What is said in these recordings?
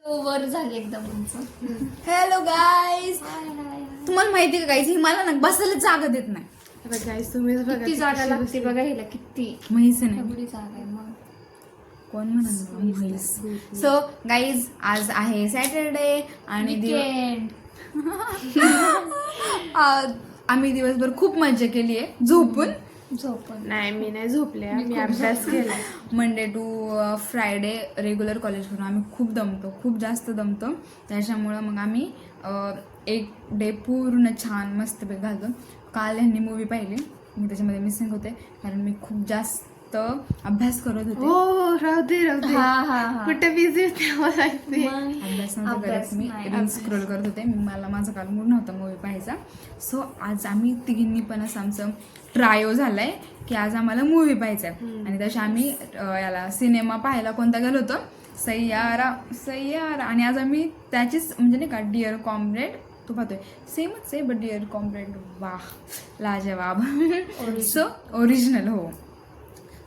Over झाली एकदम तुमचं. हॅलो गाईज, तुम्हाला माहिती आहे का गाईज, ही मला ना बसायला जागा देत नाही. गाईस तुम्हीच बघा किती जागा लागते बघा हिला, किती म्हैस नाही, एवढी जागा आहे मग. कोण म्हणाल म्हैस. सो गाईज, आज आहे सॅटरडे आणि Weekend. आम्ही दिवसभर खूप मजा केली आहे झोपून. झोपून नाही, मी नाही झोपले, मी अभ्यास केला. Monday to Friday regular college करून आम्ही खूप दमतो, खूप जास्त दमतो. त्याच्यामुळं मग आम्ही एक डे पूर्ण छान मस्तपैकी घालतो. काल ह्यांनी मूवी पाहिली, मी त्याच्यामध्ये मिसिंग होते कारण मी खूप जास्त अभ्यास करत होते. हो, राहू दे. हा. कुठे बिझी होते मला ते. अभ्यास नव्हते करत, मी रील्स स्क्रोल करत होते. मला माझा काल मूड नव्हता मूवी पाहायचा. सो आज आम्ही तिघींनी पण असं आमचं ट्रायो झालाय की आज आम्हाला मूवी पाहायचा आहे. आणि तसे आम्ही याला सिनेमा पाहायला कोणता गेलो होतो, सय्यारा. आणि आज आम्ही त्याचीच म्हणजे नाही का डिअर कॉम्रेड तो पाहतोय. सेमच आहे बट डिअर कॉम्रेड वाह लाजवाब. So original. हो.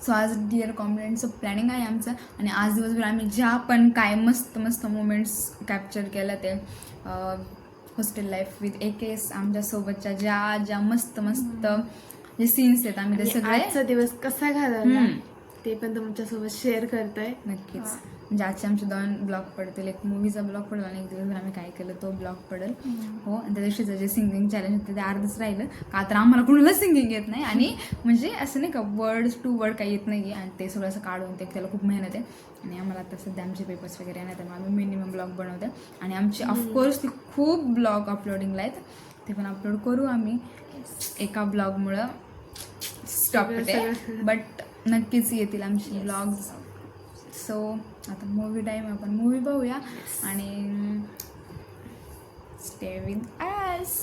सो आज डिअर कॉम्रेडचं प्लॅनिंग आहे आमचं. आणि आज दिवसभर आम्ही ज्या पण काय मस्त मस्त मोमेंट्स कॅप्चर केल्या ते हॉस्टेल लाईफ विथ AKS आमच्यासोबतच्या ज्या मस्त जे सीन्स आहेत आम्ही ते सगळे आजचा दिवस कसा घालवला ते पण तुमच्यासोबत शेअर करताय. नक्कीच. म्हणजे आजचे आमचे 2 ब्लॉग पडतील, एक मूवीचा ब्लॉग पडेल आणि एक दिवसभर आम्ही काय केलं तो ब्लॉग पडेल. हो. आणि त्या दिवशीचं जे सिंगिंग चॅलेंज होतं ते अर्धच राहिलं का तर आम्हाला कुणाला सिंगिंग येत नाही. आणि म्हणजे असं नाही का वर्ड टू वर्ड काही येत नाही आणि ते सगळं असं काढून ते त्याला खूप मेहनत आहे. आणि आम्हाला आता सध्या आमचे पेपर्स वगैरे येणार त्यामुळे आम्ही मिनिमम ब्लॉग बनवते. आणि आमची ऑफकोर्स ती खूप ब्लॉग अपलोडिंगला आहेत, ते पण अपलोड करू आम्ही. एका ब्लॉगमुळं स्टॉप होते बट नक्कीच येतील आमचे ब्लॉग्स. सो आता मूवी टाईम, आपण मूवी पाहूया आणि स्टे विथ अस.